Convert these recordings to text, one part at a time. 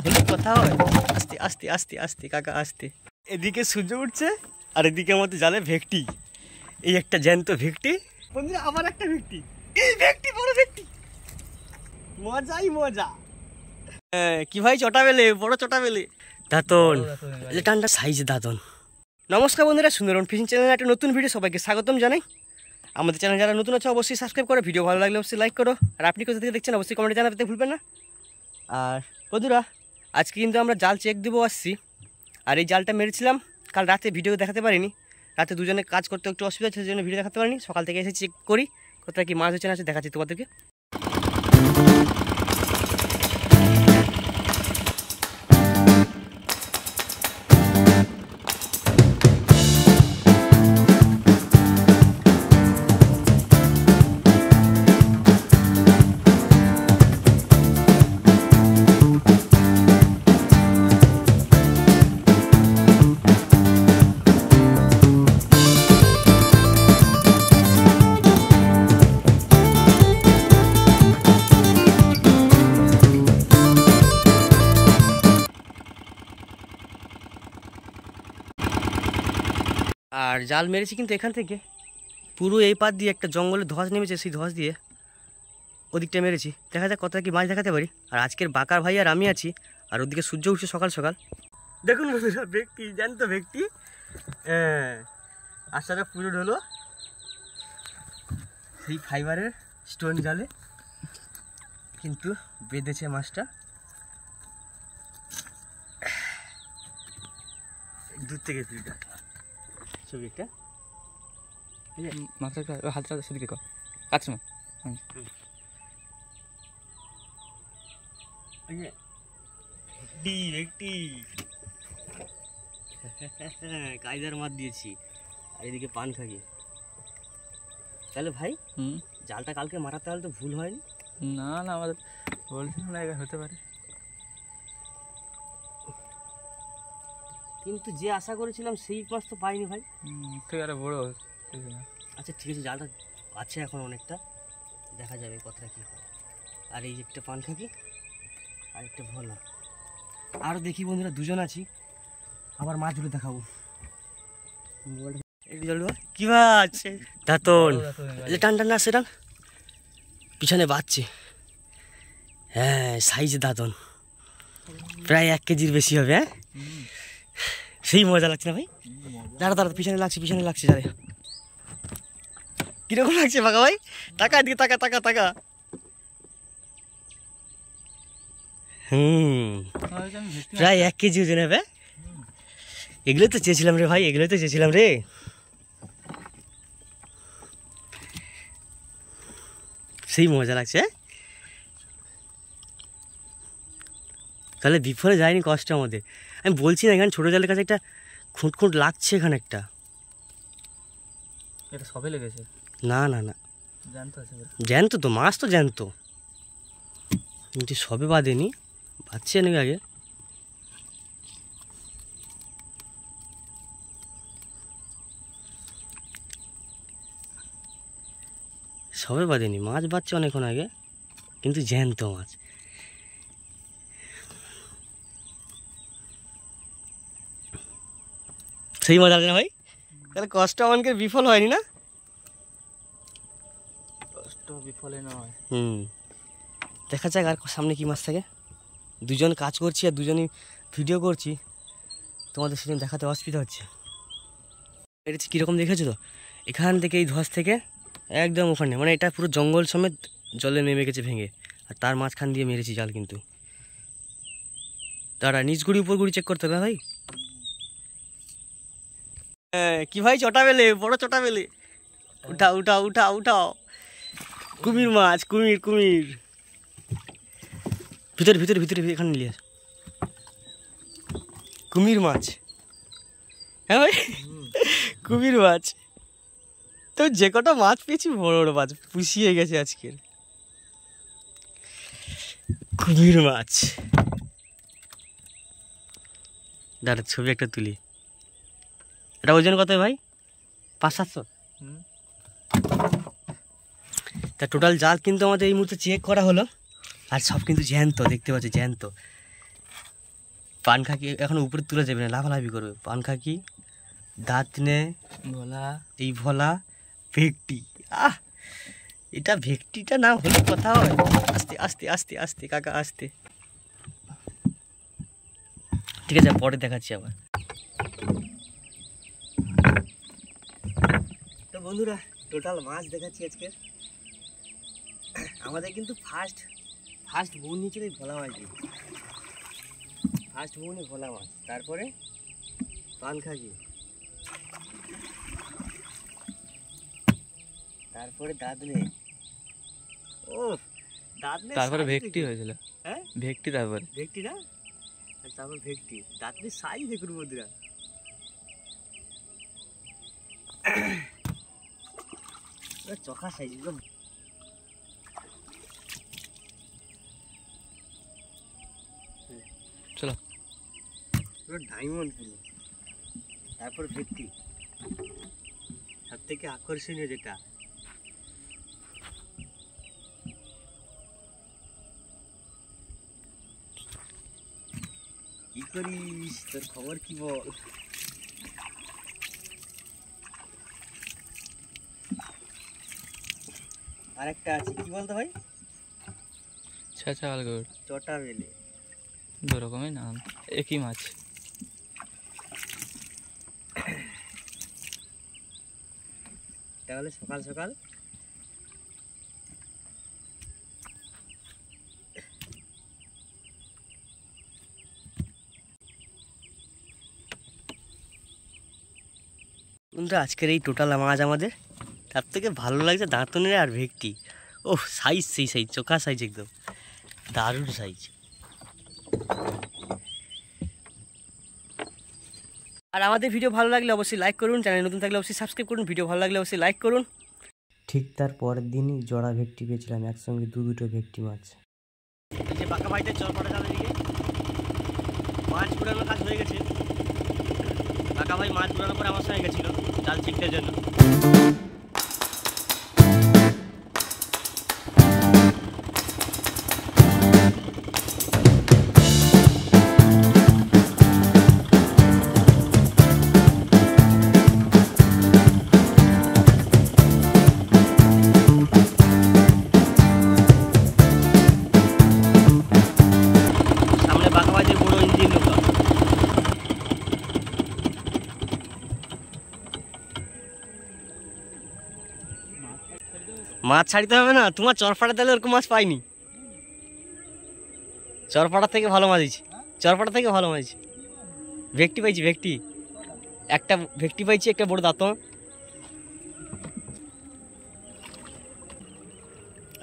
হেলে কথা হয় আস্তে আস্তে আস্তে আস্তে কাকা আস্তে। এদিকে সূর্য উঠছে আর এদিকে আমাদের জালে ভেকটি, এই একটা জ্যান্ত ভেকটি বন্ধুরা, আবার একটা ভেকটি, এই ভেকটি বড় ভেকটি, মজাই মজা। কি ভাই চটা বেলে, বড় চটা বেলে দাঁতন, টান্ডা সাইজ দাঁতন। নমস্কার বন্ধুরা, সুন্দরবন ফিশিং চ্যানেলে একটা নতুন ভিডিও সবাইকে স্বাগতম জানাই। আমাদের চ্যানেল যারা নতুন আছে অবশ্যই সাবস্ক্রাইব করো, ভিডিও ভালো লাগলে অবশ্যই লাইক করো, আর আপনি কোথা থেকে দেখছেন অবশ্যই কমেন্টে জানাতে ভুলবেন না। আর বন্ধুরা আজকে কিন্তু আমরা জাল চেক দেবো আসছি, আর এই জালটা মেরেছিলাম কাল রাতে, ভিডিও দেখাতে পারিনি, রাতে দুজনে কাজ করতে একটু অসুবিধা ছিল, জন্য ভিডিও দেখাতে পারিনি। সকাল থেকে এসে চেক করি কোথায় কি মাছ হচ্ছে না আছে, দেখাচ্ছি তোমাদেরকে। আর জাল মেরেছি কিন্তু এখান থেকে পুরো এই পাত দিয়ে একটা জঙ্গলের ধস নেমেছে, সেই ধস দিয়ে ওদিকটা মেরেছি। দেখা যাক কতটা কি মাছ দেখাতে পারি। আর আজকের বাকার ভাই আর আমি আছি, আর ওদিকে সূর্য উঠছে সকাল সকাল। দেখুন বন্ধুরা, ভেকটি জানতো ভেকটি, হ্যাঁ আশাটা পুরো হলো সেই ফাইবারের স্টোন জালে, কিন্তু বেঁধেছে মাছটা দূর থেকে ফিরটা ছবি একটা মাথাটা হাতটা সেদিকে কর কাছে মা একটি কায়দার মাছ দিয়েছি, আর এদিকে পান খাকি। তাহলে ভাই জালটা কালকে মারাতে হলে তো ভুল হয়নি? না না, আমাদের বলছিলাম না, হতে পারে, কিন্তু যে আশা করেছিলাম সেই মাছ তো পাইনি ভাই। তুই আরো বড়। আচ্ছা ঠিক আছে, জালটা আছে এখন অনেকটা, দেখা যাবে কথাটা কি হয়। আর এই একটা পান খাকি আর একটা ভোলা, আরও দেখি বন্ধুরা দুজন আছি, আবার মাছগুলো দেখাবো। কি মাছ? দাঁতন, টান টান না সেটা পিছনে বাচ্চে, হ্যাঁ সাইজ দাঁতন, প্রায় 1 কেজির বেশি হবে। হ্যাঁ সেই মজা লাগছে না ভাই? দাঁড়া দাঁড়া, পিছনে লাগছে পিছনে লাগছে জালে। কিরকম লাগছে বাঘা ভাই? টাকা দিকে টাকা টাকা টাকা। প্রায় 1 কেজি ওজন হবে। এগুলোই তো চেয়েছিলাম রে ভাই, এগুলোই তো চেয়েছিলাম রে। সেই মজা লাগছে। তাহলে বিফলে যায়নি কষ্ট আমাদের। আমি বলছি না, এখানে ছোটো জালের কাছে একটা খুঁট খুঁট লাগছে, এখানে একটা। এটা সবে লেগেছে? না না না, জ্যান্ত তো মাছ তো জ্যান্ত, কিন্তু সবে বাঁধেনি, বাঁধছে নাকি আগে। সবে বাঁধেনি, মাছ বাঁধছে অনেকক্ষণ আগে, কিন্তু জ্যান্ত মাছ। সেই মজা লাগে না ভাই? তাহলে কষ্ট আমাকে বিফল হয়নি না? কষ্ট বিফলে নয়। দেখা যাক আর সামনে কি মাছ থাকে। দুজন কাজ করছি আর দুজনই ভিডিও করছি, তোমাদের সেদিন দেখাতে অসুবিধা হচ্ছে। এটা কীরকম দেখেছো তো, এখান থেকে এই ধস থেকে একদম ওখানে, মানে এটা পুরো জঙ্গল সমেত জলে নেমে গেছে ভেঙে, আর তার মাঝখান দিয়ে মেরেছি জাল। কিন্তু দাঁড়া, নিচ গুড়ি উপর গুড়ি চেক করতে হবে ভাই। কি ভাই চটা বেলে, বড় চটা বেলে, উঠাও উঠাও উঠাও উঠাও। কুমির মাছ, কুমির কুমির, ভিতরে ভিতরে ভিতরে এখানে নিয়ে আস। কুমির মাছ, হ্যাঁ ভাই কুমির মাছ। তো যে কটা মাছ পেয়েছি বড় বড় মাছ, পুষিয়ে গেছে আজকের। কুমির মাছ, দাঁড়া ছবি একটা তুলি। এটা ওজন কত ভাই? 500-700? তা টোটাল জাল কিন্তু আমাদের এই মুহূর্তে চেক করা হলো, আর সব কিন্তু জ্যান্ত, দেখতে পাচ্ছি জ্যান্ত। পানখাকি এখন উপরে তুলে যাবে না, লাফালাফি করবে। পানখাকি, দাঁতনে, ভোলা, এই ভোলা, ভেকটি। এটা ভেকটিটা না হলে কথা হয়। আস্তে আস্তে আস্তে আস্তে কাকা আস্তে। ঠিক আছে, পরে দেখাচ্ছি আবার। তো বন্ধুরা, টোটাল মাছ দেখাচ্ছি আজকে। আমাদের কিন্তু ফার্স্ট বউনি ছিল ভোলা মাছ। ফার্স্ট বউনি ভোলা মাছ, তারপরে পানখাকি, তারপরে দাঁতনে। ও দাঁতনে, তারপরে ভেকটি হয়েছিল। হ্যাঁ ভেকটি, তারপরে ভেকটি না, তারপর ভেকটি। দাঁতনে সাইজ দেখুন বন্ধুরা। চোখা সাইজ একদম। চলো, পুরো ডায়মন্ড পুরো। তারপর ভেকটি, সব থেকে আকর্ষণীয় যেটা। কি করিস, তোর খবর কি বল? আরেকটা আছে, কি বলতো ভাই? ছাচালগড়, চটা বেলে। দু রকমের নাম, একই মাছ। তাহলে সকাল সকাল আজকের এই টোটাল মাছ আমাদের। তার থেকে ভালো লাগছে দাঁতনের আর ভেকটি। ও সাইজ, সেই সাইজ, চোখা সাইজ একদম দারুণ সাইজ। আর আমাদের ভিডিও ভালো লাগলে অবশ্যই লাইক করুন, চ্যানেল নতুন থাকলে অবশ্যই সাবস্ক্রাইব করুন, ভিডিও ভালো লাগলে অবশ্যই লাইক করুন। ঠিক তার পরের দিনই জোড়া ভেকটি পেয়েছিলাম, একসঙ্গে দুটো ভেকটি মাছ। এই যে বাঁকা ভাইতে চরপাটা জালের দিকে মাছ ঘুরানোর কাজ হয়ে গেছে। বাঁকা ভাই মাছ ঘুরানোর পরে আমার সঙ্গে গেছিলো জাল ছিঁড়তে জন্য। মাছ ছাড়িতে হবে না, তোমার চরপাড়া দিলে ওরকম মাছ পাইনি। চরপাড়া থেকে ভালো মাছ হয়েছে, চরপাড়া থেকে ভালো মাছ। ভেকটি পাইছি, ভেকটি একটা ভেকটি পাইছি, একটা বড় দাঁত।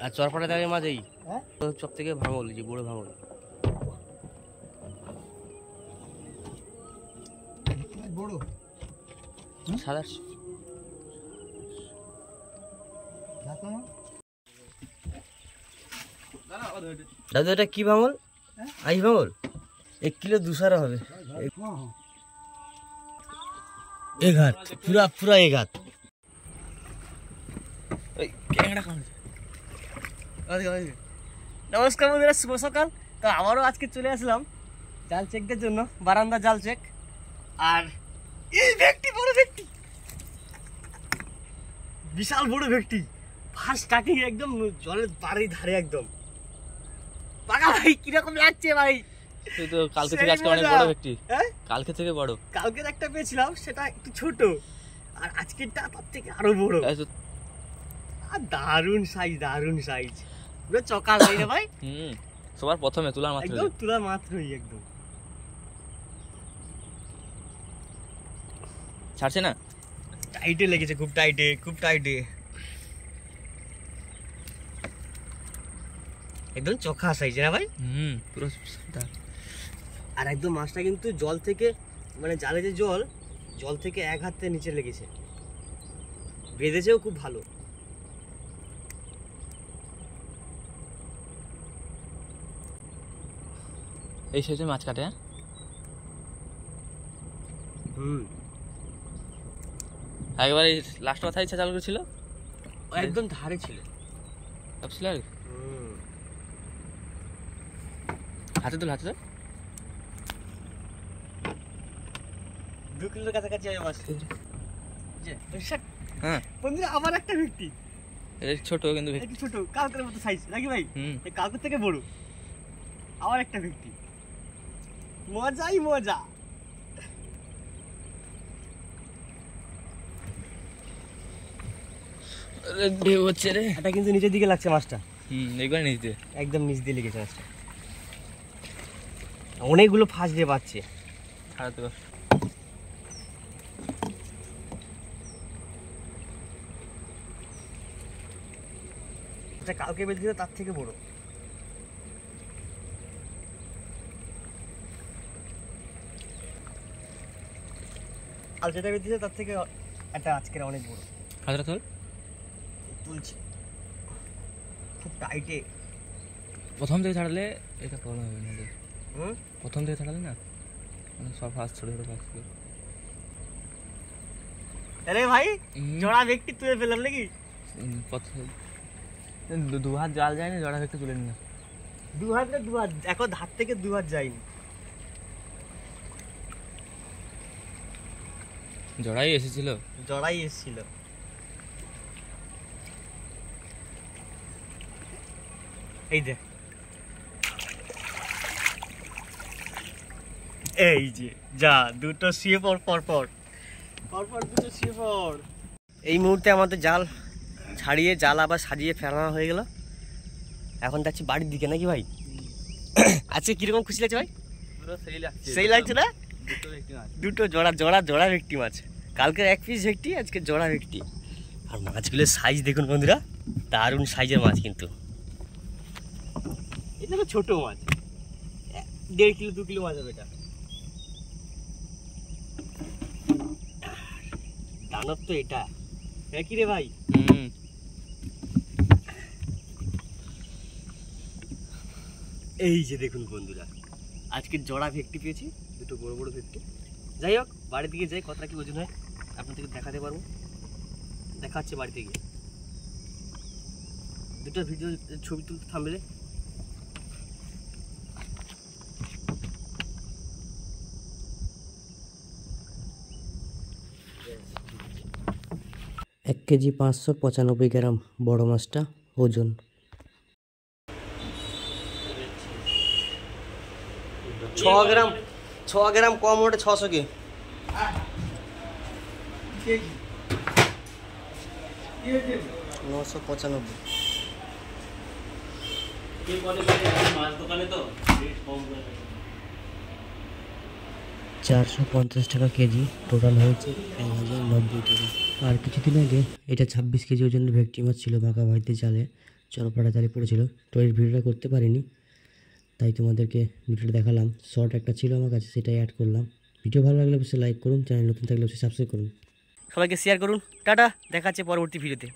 আর চরপাড়া দেওয়া মাছ এই সব থেকে ভাঙল, যে বড় ভাঙল। বড় সাদা দাদু, এটা কি ভাঙল? আই ভাঙল 1 কিলো 200 হবে। এঘাত, পুরা এঘাত। নমস্কার বন্ধুরা, শুভ সকাল। তো আবারও আজকে চলে আসলাম জাল চেকদের জন্য, বারান্দা জাল চেক। আর এই ভেকটি, বড় ভেকটি, বিশাল বড় ভেকটি। ফার্স্ট স্টার্টিং একদম জলের বাড়ির ধারে একদম। পাকা ভাই কিরকম লাগছে ভাই? তুই তো কালকে থেকে আজকে অনেক বড় ভেকটি। হ্যাঁ, কালকে থেকে বড়। কালকের একটা পেয়েছিলাম, সেটা একটু ছোট, আর আজকেরটা তার থেকে আরো বড়। আর দারুণ সাইজ, দারুণ সাইজ, পুরো চকা ভাই রে ভাই। সবার প্রথমে তুলার মাত্র, একদম তুলার মাত্রই একদম। ছাড়ছে না, টাইটে লেগেছে, খুব টাইটে, খুব টাইটে, একদম চোখা সাইজ না ভাই? পুরো। আর একদম মাছটা কিন্তু জল থেকে, মানে জালে যে জল থেকে 1 হাতে নিচে লেগেছে, বেঁধেছেও খুব ভালো। এই সাইজে মাছ কাটে। একবার এই লাস্ট মাথায় ইচ্ছা চালু করেছিল, একদম ধারে ছিল, ছিল আর হাতে তুল, হাতে তুল। 2 কিলোর কাছাকাছি হবে মাছ। হ্যাঁ বন্ধুরা আবার একটা ভেটকি, এটা ছোট কিন্তু একটু ছোট, কালকের মতো সাইজ নাকি ভাই? এই কালকের থেকে বড়। আবার একটা ভেটকি, মজাই মজা। ঢেউ হচ্ছে রে। এটা কিন্তু নিচের দিকে লাগছে মাছটা। একবার নিচ দিয়ে, একদম নিচ দিয়ে লেগেছে মাছটা। অনেকগুলো ফাঁস দিয়ে পাচ্ছে। ছাড়াতে পার। এটা কালকে বেঁধেছিল তার থেকে বড়। আর যেটা বেঁধেছিল তার থেকে এটা আজকের অনেক বড়। হাতটা তোল। তুলছি খুব টাইটে। প্রথম থেকে ছাড়ালে এটা প্রবলেম হবে না। প্রথম থেকে ছাড়ালে না সব ফার্স্ট ছোট ছোট ফার্স্ট। আরে ভাই জোড়া ব্যক্তি তুলে ফেললাম নাকি? দু হাত জাল যায়নি, জড়া ভেটকি তুলে নি না। 2 হাত না 2 হাত, এখন হাত থেকে 2 হাত যায়নি। জড়াই এসেছিল, জড়াই এসেছিল। এই দেখ, এই যে যা দুটো শুয়ে পর পর পর দুটো শুয়ে পর। এই মুহূর্তে আমাদের জাল ছাড়িয়ে জাল আবার সাজিয়ে ফেলানো হয়ে গেল। এখন যাচ্ছি বাড়ির দিকে নাকি ভাই? আজকে কিরকম খুশি লাগছে ভাই? সেই লাগছে না? দুটো জোড়া জোড়া জোড়া ভেটকি মাছ। কালকের 1 পিস ভেটকি, আজকে জোড়া ভেটকি। আর মাছগুলোর সাইজ দেখুন বন্ধুরা, দারুণ সাইজের মাছ কিন্তু। এটা তো ছোট মাছ, 1.5 কিলো 2 কিলো মাছ হবে এটা। দানব তো এটা, হ্যাঁ কি রে ভাই? এই যে দেখুন বন্ধুরা, আজকে জোড়া ভেটকি পেয়েছি, দুটো বড় বড় ভেটকি। যাই হোক বাড়ির দিকে যাই, কতটা কি ওজন হয় আপনাদেরকে দেখাতে পারবো। দেখাচ্ছে বাড়িতে গিয়ে, দুটো ভিডিও ছবি তুলতে থামলে। এক কেজি 595 গ্রাম বড় মাছটা ওজন। 6 গ্রাম কম ওটা 600 কে। 995। 450 টাকা কেজি, টোটাল হয়েছে 1090 টাকা। আর কিছুদিন আগে এটা 26 কেজি ওজনের ভেটকি মাছ ছিল, বাঁকা বাড়িতে জালে চরপাড়া জালে পড়েছিল। তো এই ভিডিওটা করতে পারিনি, তাই তোমাদেরকে ভিডিওটা দেখালাম। শর্ট একটা ছিল আমার কাছে, সেটাই অ্যাড করলাম। ভিডিও ভালো লাগলে অবশ্যই লাইক করুন, চ্যানেল নতুন থাকলে অবশ্যই সাবস্ক্রাইব করুন। সবাইকে শেয়ার করুন। টাটা, দেখা হচ্ছে পরবর্তী ভিডিওতে।